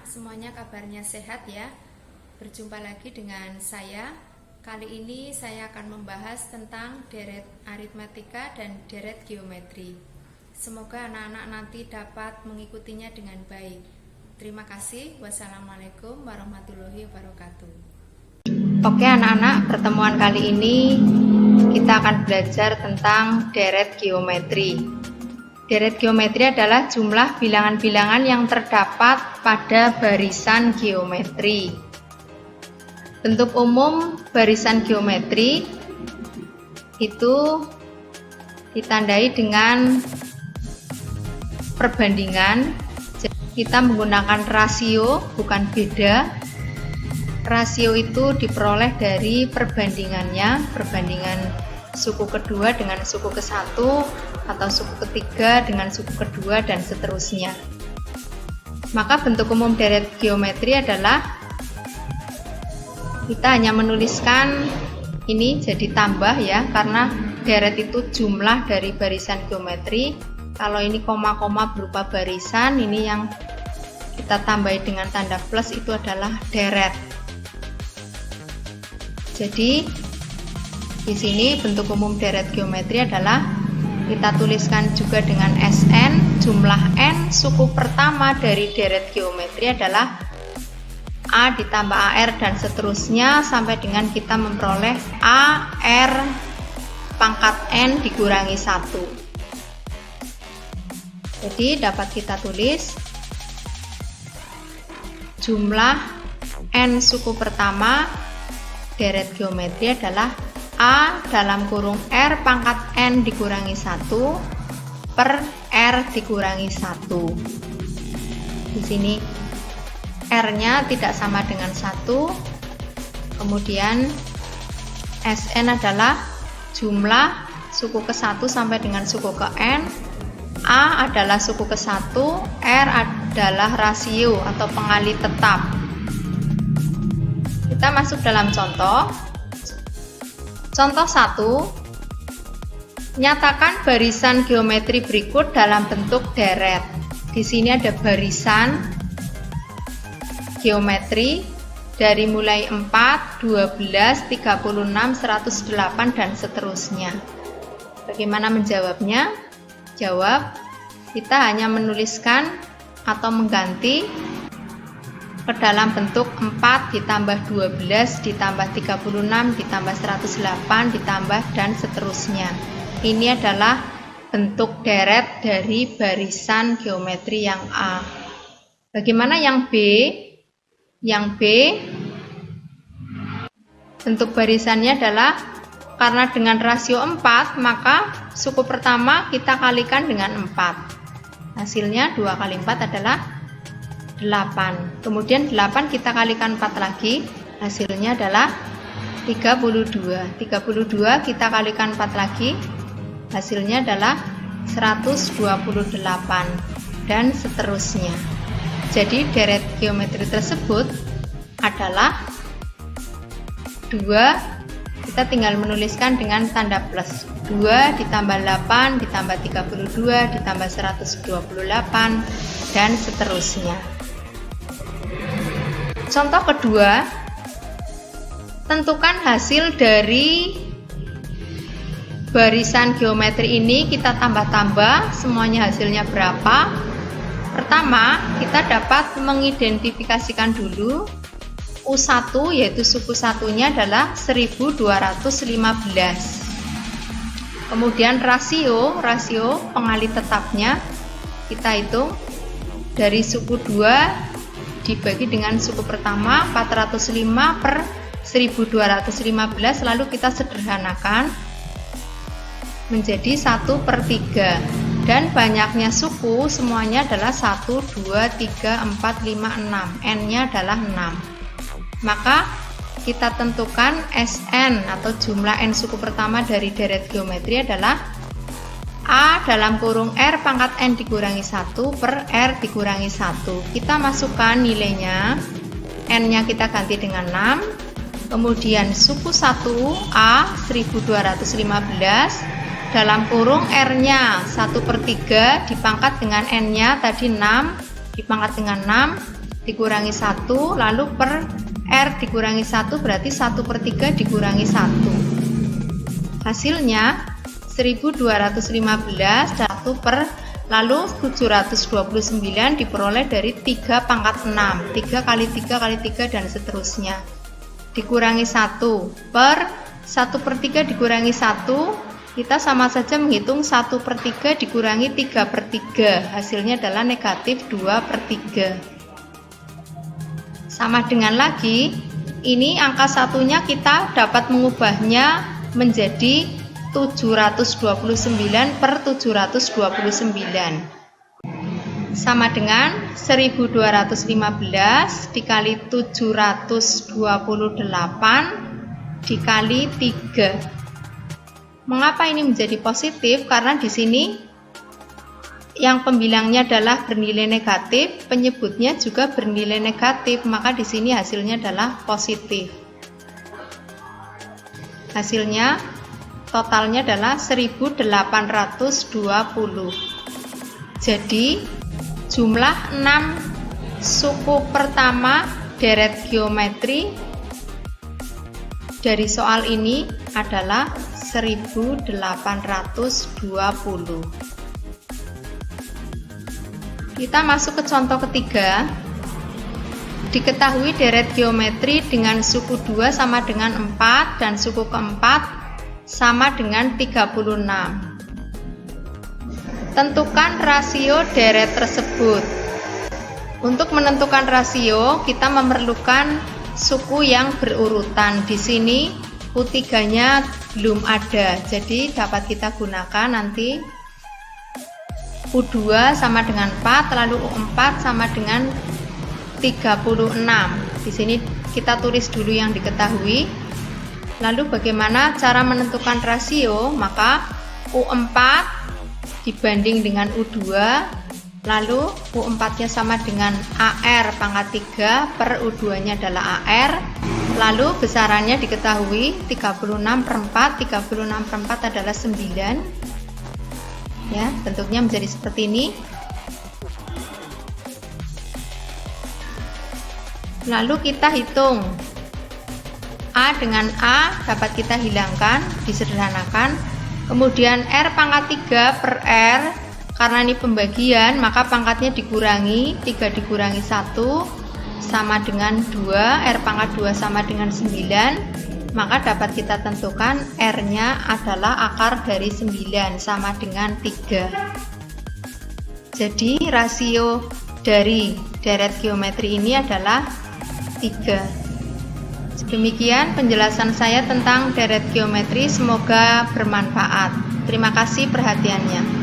semuanya kabarnya sehat ya. Berjumpa lagi dengan saya. Kali ini saya akan membahas tentang deret aritmatika dan deret geometri. Semoga anak-anak nanti dapat mengikutinya dengan baik. Terima kasih. Wassalamualaikum warahmatullahi wabarakatuh. Oke anak-anak, pertemuan kali ini kita akan belajar tentang deret geometri. Deret geometri adalah jumlah bilangan-bilangan yang terdapat pada barisan geometri. Bentuk umum barisan geometri itu ditandai dengan perbandingan. Kita menggunakan rasio, bukan beda. Rasio itu diperoleh dari perbandingannya, perbandingan suku kedua dengan suku ke-1 atau suku ketiga dengan suku kedua dan seterusnya. Maka bentuk umum deret geometri adalah kita hanya menuliskan ini jadi tambah ya, karena deret itu jumlah dari barisan geometri. Kalau ini koma-koma berupa barisan, ini yang kita tambahi dengan tanda plus itu adalah deret. Jadi di sini bentuk umum deret geometri adalah kita tuliskan juga dengan SN, jumlah N suku pertama dari deret geometri adalah A ditambah AR dan seterusnya sampai dengan kita memperoleh AR pangkat N dikurangi 1. Jadi dapat kita tulis jumlah N suku pertama deret geometri adalah A dalam kurung R pangkat N dikurangi 1 per R dikurangi 1. Di sini R-nya tidak sama dengan 1. Kemudian SN adalah jumlah suku ke-1 sampai dengan suku ke N. A adalah suku ke-1, R adalah rasio atau pengali tetap. Kita masuk dalam contoh. Contoh 1, nyatakan barisan geometri berikut dalam bentuk deret. Di sini ada barisan geometri dari mulai 4, 12, 36, 108 dan seterusnya. Bagaimana menjawabnya? Jawab, kita hanya menuliskan atau mengganti ke dalam bentuk 4 ditambah 12 ditambah 36 ditambah 108 ditambah dan seterusnya. Ini adalah bentuk deret dari barisan geometri yang A. Bagaimana yang B? Yang B, bentuk barisannya adalah karena dengan rasio 4 maka suku pertama kita kalikan dengan 4. Hasilnya 2 kali 4 adalah 8. Kemudian 8 kita kalikan 4 lagi, hasilnya adalah 32. 32 kita kalikan 4 lagi, hasilnya adalah 128 dan seterusnya. Jadi deret geometri tersebut adalah 2, kita tinggal menuliskan dengan tanda plus. 2 ditambah 8 ditambah 32 ditambah 128 dan seterusnya. Contoh kedua, tentukan hasil dari barisan geometri ini, kita tambah-tambah semuanya hasilnya berapa. Pertama, kita dapat mengidentifikasikan dulu U1 yaitu suku satunya adalah 1215. Kemudian rasio pengali tetapnya kita hitung dari suku 2 dibagi dengan suku pertama 405 per 1215, lalu kita sederhanakan menjadi 1/3 dan banyaknya suku semuanya adalah 1, 2, 3, 4, 5, 6, N-nya adalah 6. Maka kita tentukan SN atau jumlah N suku pertama dari deret geometri adalah A dalam kurung R pangkat N dikurangi 1 per R dikurangi 1. Kita masukkan nilainya, N-nya kita ganti dengan 6. Kemudian suku 1 A 1215 dalam kurung R-nya 1/3 dipangkat dengan N-nya tadi 6 dipangkat dengan 6 dikurangi 1, lalu per R dikurangi 1 berarti 1/3 dikurangi 1. Hasilnya 1215 1 per lalu 729 diperoleh dari 3 pangkat 6, 3 kali 3 kali 3 dan seterusnya. Dikurangi 1 per 1/3 dikurangi 1, kita sama saja menghitung 1/3 dikurangi 3/3, hasilnya adalah negatif 2/3. Sama dengan lagi, ini angka satunya kita dapat mengubahnya menjadi 729 per 729. Sama dengan 1215 dikali 728 dikali 3. Mengapa ini menjadi positif? Karena di sini yang pembilangnya adalah bernilai negatif, penyebutnya juga bernilai negatif, maka di sini hasilnya adalah positif. Hasilnya totalnya adalah 1820. Jadi jumlah 6 suku pertama deret geometri dari soal ini adalah 1820. Kita masuk ke contoh ketiga. Diketahui deret geometri dengan suku 2 sama dengan 4 dan suku keempat sama dengan 36. Tentukan rasio deret tersebut. Untuk menentukan rasio, kita memerlukan suku yang berurutan. Di sini U3-nya belum ada, jadi dapat kita gunakan nanti U2 sama dengan 4, lalu U4 sama dengan 36. Di sini kita tulis dulu yang diketahui. Lalu bagaimana cara menentukan rasio? Maka U4 dibanding dengan U2, lalu U4-nya sama dengan AR pangkat 3 per U2-nya adalah AR. Lalu besarannya diketahui 36/4, 36/4 adalah 9. Ya, bentuknya menjadi seperti ini. Lalu kita hitung. A dengan A dapat kita hilangkan, disederhanakan. Kemudian R pangkat 3 per R, karena ini pembagian, maka pangkatnya dikurangi, 3 dikurangi 1 sama dengan 2, R pangkat 2 sama dengan 9, maka dapat kita tentukan R-nya adalah akar dari 9 sama dengan 3. Jadi rasio dari deret geometri ini adalah 3. Demikian penjelasan saya tentang deret geometri, semoga bermanfaat. Terima kasih perhatiannya.